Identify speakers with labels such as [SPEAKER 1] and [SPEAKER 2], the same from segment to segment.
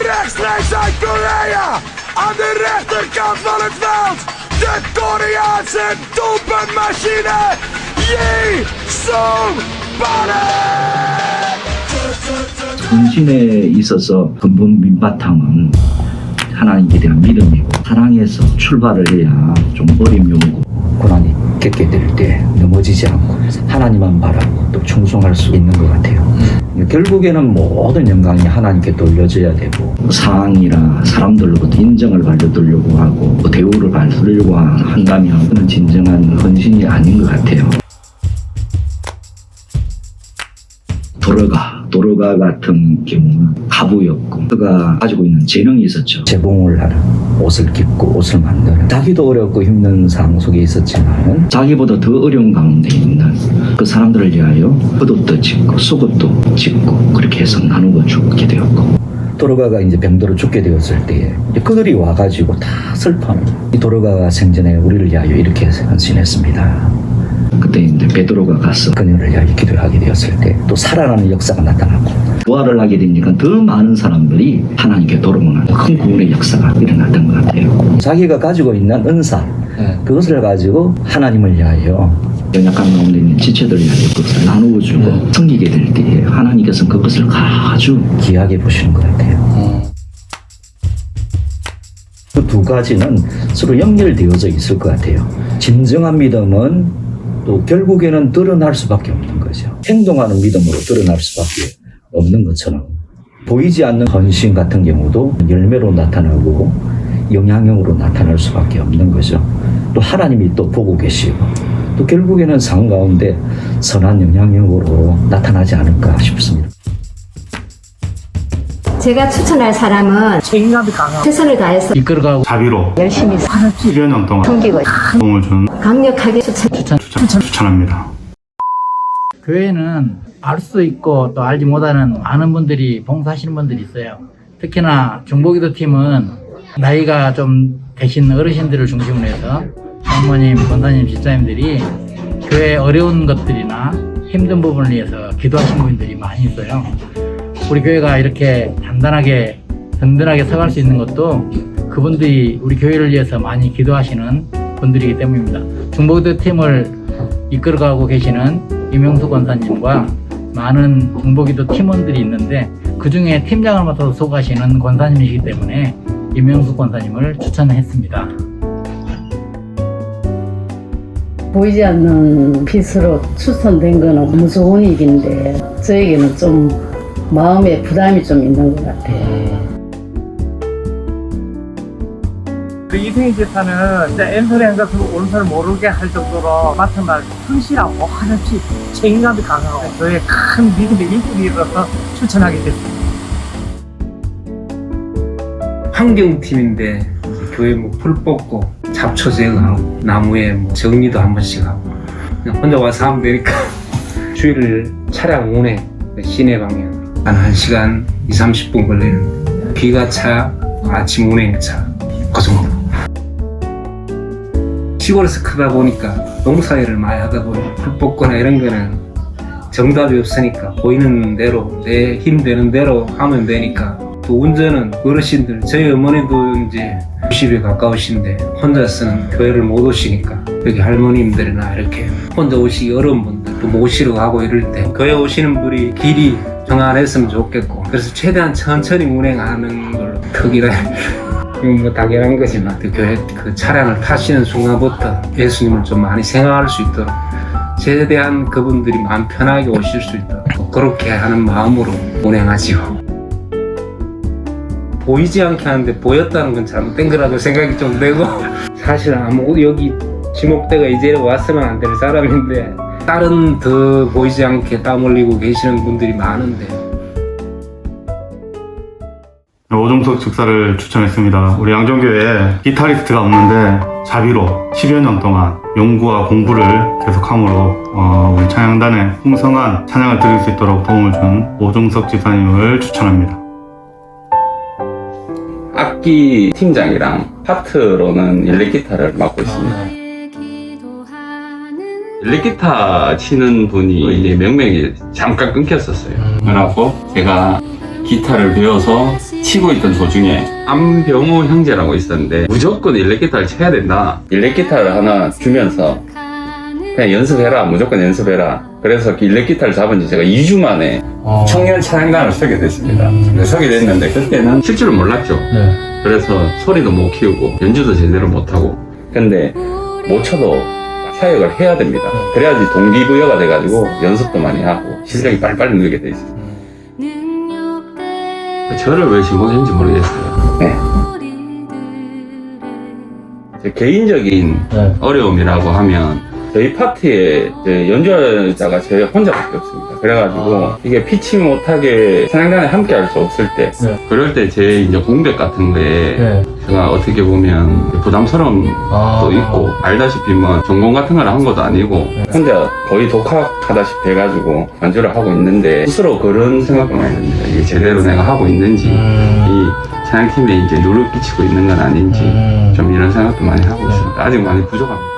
[SPEAKER 1] rechtstreeks uit Korea. Aan de rechterkant van het veld, de Koreaanse doelpuntmachine, Yi Sung-barak.
[SPEAKER 2] 헌신에 있어서 근본 밑바탕은 하나님께 대한 믿음이고 사랑에서 출발을 해야 좀 어림용고 고난이 겪게 될 때 넘어지지 않고 하나님만 바라고 또 충성할 수 있는 것 같아요. 결국에는 모든 영광이 하나님께 돌려져야 되고 상이나 사람들로부터 인정을 받으려고 하고 대우를 받으려고 한다면 그는 진정한 헌신이 아닌 것 같아요. 도르가 같은 경우는 가부였고 그가 가지고 있는 재능이 있었죠. 재봉을 하는, 옷을 깁고 옷을 만드는, 자기도 어렵고 힘든 상황 속에 있었지만 자기보다 더 어려운 가운데 있는 그 사람들을 위하여 겉옷도 짓고 속옷도 짓고 그렇게 해서 나누고 죽게 되었고, 도르가가 이제 병들어 죽게 되었을 때에 그들이 와가지고 다 슬퍼하는, 이 도르가가 생전에 우리를 위하여 이렇게 헌신했습니다. 그때 이제 베드로가 가서 그녀를 위하여 기도하게 되었을 때 또 살아나는 역사가 나타나고 부활을 하게 되니까 더 많은 사람들이 하나님께 돌아오는 큰 구원의 역사가 일어났던 것 같아요. 자기가 가지고 있는 은사, 그것을 가지고 하나님을 위하여 연약한 가운데 있는 지체들을 위하여 그것을 나누어 주고 섬기게 될 때에 하나님께서는 그것을 아주 귀하게 보시는 것 같아요. 그 두 가지는 서로 연결되어져 있을 것 같아요. 진정한 믿음은 또 결국에는 드러날 수밖에 없는 거죠. 행동하는 믿음으로 드러날 수밖에 없는 것처럼 보이지 않는 헌신 같은 경우도 열매로 나타나고 영향력으로 나타날 수밖에 없는 거죠. 또 하나님이 또 보고 계시고 또 결국에는 상 가운데 선한 영향력으로 나타나지 않을까 싶습니다.
[SPEAKER 3] 제가 추천할 사람은
[SPEAKER 4] 책임감이 강하고
[SPEAKER 3] 최선을 다해서
[SPEAKER 4] 이끌어가고 자비로
[SPEAKER 3] 열심히
[SPEAKER 4] 10여 동안
[SPEAKER 3] 섬기고
[SPEAKER 4] 도움을 준
[SPEAKER 3] 강력하게
[SPEAKER 4] 추천합니다.
[SPEAKER 5] 교회는 알 수 있고 또 알지 못하는 많은 분들이 봉사하시는 분들이 있어요. 특히나 중보기도 팀은 나이가 좀 되신 어르신들을 중심으로 해서 장모님, 권사님, 집사님들이 교회 어려운 것들이나 힘든 부분을 위해서 기도하시는 분들이 많이 있어요. 우리 교회가 이렇게 단단하게 든든하게 서갈 수 있는 것도 그분들이 우리 교회를 위해서 많이 기도하시는 분들이기 때문입니다. 중보기도 팀을 이끌어가고 계시는 이명수 권사님과 많은 중보기도 팀원들이 있는데 그 중에 팀장을 맡아서 소개하시는 권사님이시기 때문에 이명수 권사님을 추천했습니다.
[SPEAKER 6] 보이지 않는 빛으로 추천된 거는 너무 좋은 일인데 저에게는 좀 마음에 부담이 좀 있는 것 같아요.
[SPEAKER 4] 그 이승희 집사는 진짜 왼손에 한 것을 오른손을 모르게 할 정도로 맡은 말 성실하고 하나씩 책임감이 강하고 저의 큰 믿음의 일꾼이라서 추천하게 됐습니다.
[SPEAKER 7] 환경팀인데 교회 뭐 풀 뽑고 잡초 제거하고 나무에 뭐 정리도 한 번씩 하고 그냥 혼자 와서 하면 되니까 주일을 차량 운행 시내 방향 한 1시간 20-30분 걸리는데 비가 차 아침 운행차 그 정도. 시골에서 크다 보니까 농사일을 많이 하다 보니 풀 뽑거나 이런 거는 정답이 없으니까 보이는 대로 내 힘되는 대로 하면 되니까. 또 운전은 어르신들, 저희 어머니도 이제 90에 가까우신데 혼자서는 교회를 못 오시니까 여기 할머님들이나 이렇게 혼자 오시기 어려운 분들 또 모시러 가고 이럴 때 교회 오시는 분이 길이 평안했으면 좋겠고 그래서 최대한 천천히 운행하는 걸로 턱이라 이건 뭐 당연한 거지만 그 교회 그 차량을 타시는 순간부터 예수님을 좀 많이 생각할 수 있도록 최대한 그분들이 마음 편하게 오실 수 있도록 그렇게 하는 마음으로 운행하지요. 보이지 않게 하는데 보였다는 건 잘못된 거라고 생각이 좀 되고 사실 아무 여기 지목대가 이제 왔으면 안 될 사람인데 다른 더 보이지 않게 땀 흘리고 계시는 분들이 많은데
[SPEAKER 4] 오종석 집사를 추천했습니다. 우리 양정교회에 기타리스트가 없는데 자비로 10여 년 동안 연구와 공부를 계속함으로 우리 찬양단에 풍성한 찬양을 드릴 수 있도록 도움을 준 오종석 집사님을 추천합니다.
[SPEAKER 8] 악기 팀장이랑 파트로는 일렉기타를 맡고 있습니다. 일렉기타 치는 분이 이제 명맥이 잠깐 끊겼었어요. 그래갖고 제가 기타를 배워서 치고 있던 도중에 안병호 형제라고 있었는데 무조건 일렉기타를 쳐야 된다. 일렉기타를 하나 주면서 그냥 연습해라. 무조건 연습해라. 그래서 일렉기타를 잡은 지 제가 2주 만에 청년 찬양단을 서게 됐습니다. 근데 서게 됐는데 그때는 칠 줄을 몰랐죠. 그래서 소리도 못 키우고 연주도 제대로 못하고 근데 못 쳐도 사역을 해야 됩니다. 그래야지 동기부여가 돼가지고 연습도 많이 하고 실력이 빨리빨리 늘게 돼 있어요. 저를 왜 지목했는지 모르겠어요. 네. 제 개인적인 어려움이라고 하면 저희 파티에 연주자가 제 혼자밖에 없습니다. 그래가지고 이게 피치 못하게 찬양단에 함께 할 수 없을 때 그럴 때 제 이제 공백 같은 거에 제가 어떻게 보면 부담스러움도 있고 알다시피 뭐 전공 같은 걸 한 것도 아니고 혼자 거의 독학하다시피 해가지고 연주를 하고 있는데 스스로 그런 생각도 많이 듭니다. 이게 제대로 내가 하고 있는지 이 찬양팀에 이제 누를 끼치고 있는 건 아닌지 좀 이런 생각도 많이 하고 있습니다. 아직 많이 부족합니다.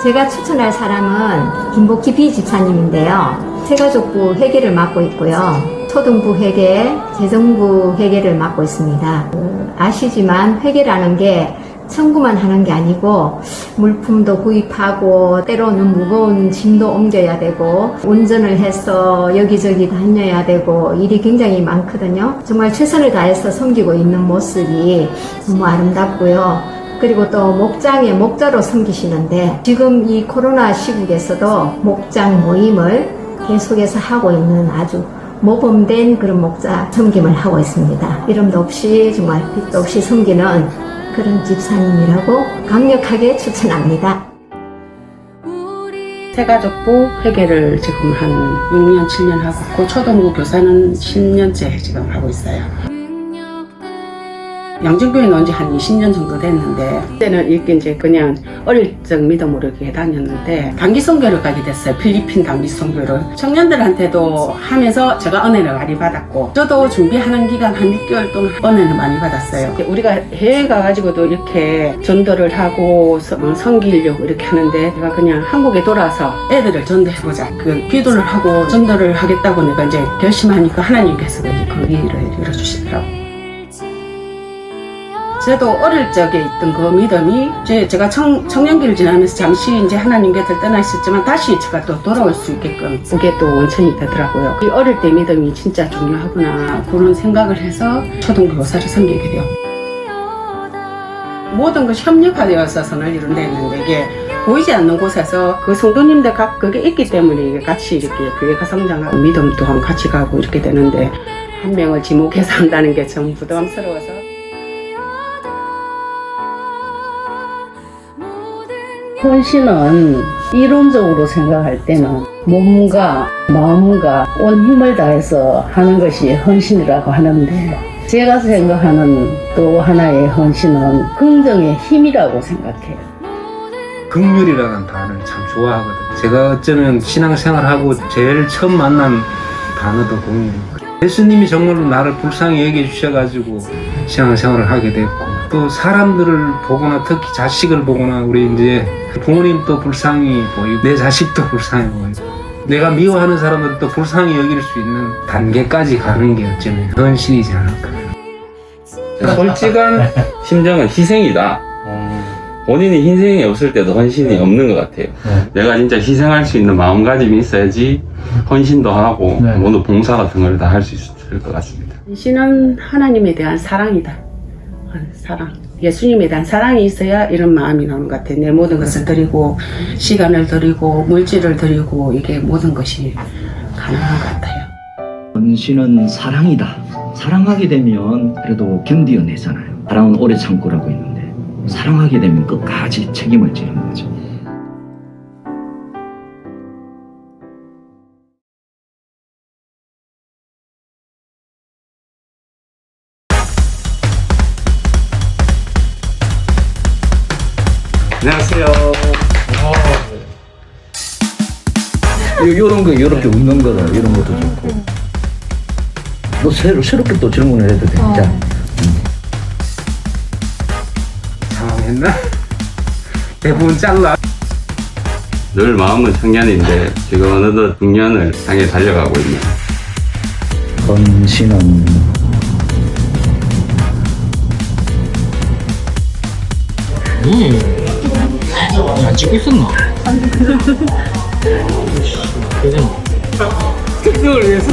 [SPEAKER 3] 제가 추천할 사람은 김복희 비 집사님인데요. 세가족부 회계를 맡고 있고요. 초등부 회계, 재정부 회계를 맡고 있습니다. 아시지만 회계라는 게 청구만 하는 게 아니고 물품도 구입하고 때로는 무거운 짐도 옮겨야 되고 운전을 해서 여기저기 다녀야 되고 일이 굉장히 많거든요. 정말 최선을 다해서 섬기고 있는 모습이 너무 아름답고요. 그리고 또 목장의 목자로 섬기시는데 지금 이 코로나 시국에서도 목장 모임을 계속해서 하고 있는 아주 모범된 그런 목자 섬김을 하고 있습니다. 이름도 없이 정말 빛도 없이 섬기는 그런 집사님이라고 강력하게 추천합니다.
[SPEAKER 6] 세가족부 회계를 지금 한 6년, 7년 하고 있고 초등부 교사는 10년째 지금 하고 있어요. 양정교회 나온 지 한 20년 정도 됐는데 그때는 이렇게 이제 그냥 어릴 적 믿음으로 이렇게 다녔는데 단기 선교를 가게 됐어요. 필리핀 단기 선교를 청년들한테도 하면서 제가 은혜를 많이 받았고 저도 준비하는 기간 한 6개월 동안 은혜를 많이 받았어요. 우리가 해외 가가지고도 이렇게 전도를 하고 섬기려고 이렇게 하는데 제가 그냥 한국에 돌아와서 애들을 전도해보자 그 기도를 하고 전도를 하겠다고 내가 이제 결심하니까 하나님께서 그 일을 이뤄주시더라고요. 저도 어릴 적에 있던 그 믿음이 제가 청년기를 지나면서 잠시 이제 하나님 곁을 떠나 있었지만 다시 제가 또 돌아올 수 있게끔 그게 또 원천이 되더라고요. 이 어릴 때 믿음이 진짜 중요하구나 그런 생각을 해서 초등부 교사를 섬기게 돼요. 모든 것이 협력화되어 있어서는 이런 데 있는데 이게 보이지 않는 곳에서 그 성도님들 각 그게 있기 때문에 이게 같이 이렇게 교회가 성장하고 믿음 또한 같이 가고 이렇게 되는데 한 명을 지목해서 한다는 게 좀 부담스러워서 헌신은 이론적으로 생각할 때는 몸과 마음과 온 힘을 다해서 하는 것이 헌신이라고 하는데 제가 생각하는 또 하나의 헌신은 긍정의 힘이라고 생각해요.
[SPEAKER 7] 긍휼이라는 단어를 참 좋아하거든요. 제가 어쩌면 신앙생활하고 제일 처음 만난 단어도 긍휼입니다. 예수님이 정말로 나를 불쌍히 여겨주셔가지고 신앙생활을 하게 됐고 또 사람들을 보거나 특히 자식을 보거나 우리 이제 부모님도 불쌍히 보이고 내 자식도 불쌍히 보이고 내가 미워하는 사람들도 불쌍히 여길 수 있는 단계까지 가는 게 어쩌면 헌신이지 않을까.
[SPEAKER 8] 솔직한 심정은 희생이다. 본인이 희생이 없을 때도 헌신이 없는 것 같아요. 내가 진짜 희생할 수 있는 마음가짐이 있어야지 헌신도 하고 모두 봉사 같은 걸 다 할 수 있을 것 같습니다.
[SPEAKER 6] 헌신은 하나님에 대한 사랑이다. 사랑. 예수님에 대한 사랑이 있어야 이런 마음이 나오는 것 같아요. 내 모든 것을 드리고 시간을 드리고 물질을 드리고 이게 모든 것이 가능한 것 같아요.
[SPEAKER 2] 헌신은 사랑이다. 사랑하게 되면 그래도 견디어내잖아요. 사랑은 오래 참고라고 있는데 사랑하게 되면 끝까지 책임을 지는 거죠.
[SPEAKER 8] 안녕하세요.
[SPEAKER 2] 요런 거, 이렇게 웃는 거는 이런 것도 좋고. 너 새롭게 또 질문을 해도 돼. 자.
[SPEAKER 7] 당황했나? 대부분 잘라.
[SPEAKER 8] 늘 마음은 청년인데 지금 어느덧 중년을 향해 달려가고 있는
[SPEAKER 2] 이번 시는
[SPEAKER 5] 안 찍고 있었나? 그걸 위해서?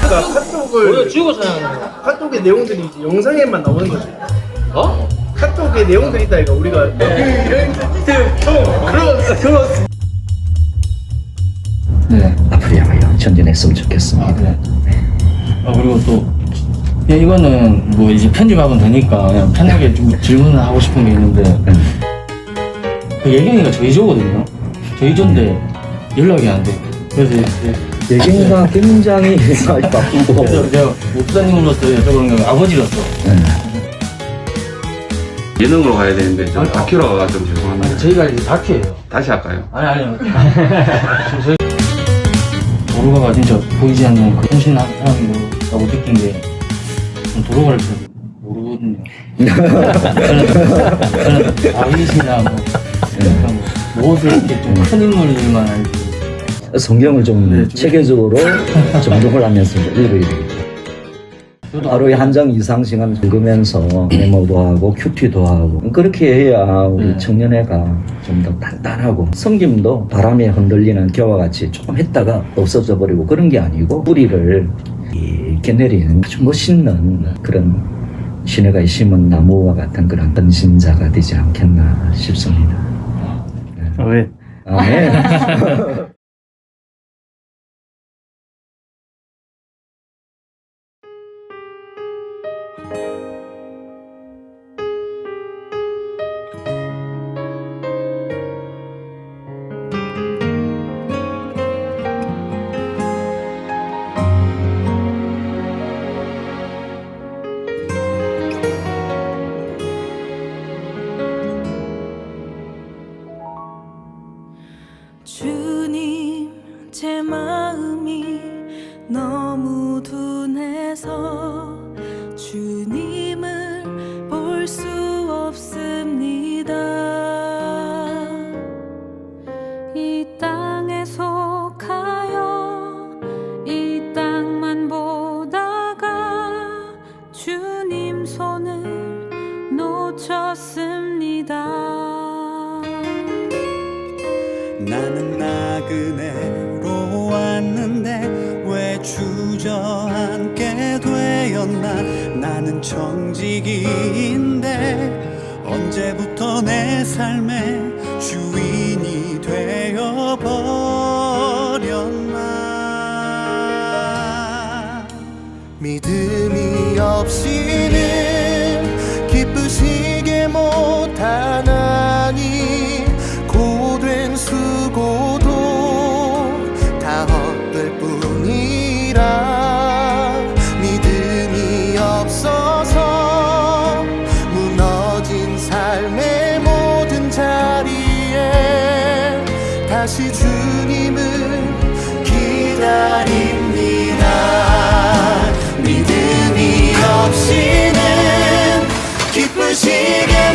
[SPEAKER 9] 그러니까 카톡을 카톡의 내용들이 이제 영상에만 나오는 거지. 어? 카톡의 내용들이 있다 이거 우리가 그런
[SPEAKER 2] 네, 앞으로 향하여 전진했으면 좋겠습니다.
[SPEAKER 5] 그리고 또 그냥 이거는 뭐 이제 편집하면 되니까 그냥 편하게 좀 질문을 하고 싶은 게 있는데 그 예경이가 저희 조거든요. 저희 조인데 연락이 안 돼. 그래서
[SPEAKER 2] 예경이가 굉장히 바쁘고
[SPEAKER 5] 그래서 제가 목사님으로서 여쭤보는 건 아버지로서
[SPEAKER 8] 예능으로 가야 되는데 좀 다큐로 가좀 죄송합니다.
[SPEAKER 5] 저희가 이제 다큐예요.
[SPEAKER 8] 다시 할까요?
[SPEAKER 5] 아니요. 저희 도로가가 진짜 보이지 않는 그 현실한 사람이라고 느낀 게 도로가를 잘 모르거든요. 저는 다윗이나 무엇을 이렇게 좀 큰 인물들만 알고
[SPEAKER 2] 성경을 좀 체계적으로 정독을 하면서 읽어야 되겠죠. 하루에 한 장 이상씩은 읽으면서 메모도 하고 큐티도 하고 그렇게 해야 우리 청년회가 좀 더 단단하고 섬김도 바람에 흔들리는 겨와 같이 조금 했다가 없어져 버리고 그런 게 아니고 뿌리를 이렇게 내리는 아주 멋있는 그런 시내가에 심은 나무와 같은 그런 헌신자가 되지 않겠나 싶습니다.
[SPEAKER 4] 왜?
[SPEAKER 2] 아멘.
[SPEAKER 10] 주님, 제 마음이 너무 둔해서 주님을 볼 수 없습니다. 이 땅에 속하여 이 땅만 보다가 주님 손을 놓쳤습니다.
[SPEAKER 11] 나는 나그네로 왔는데 왜 주저앉게 되었나. 나는 청지기인데 언제부터 내 삶의 주인이 되어버렸나. 믿음이 없이는 기쁘시게 못하나니 고된 수고도 다 헛될 뿐이라. 믿음이 없어서 무너진 삶의 모든 자리에 다시 주님을 기다립니다. 믿음이 없이는 기쁘시게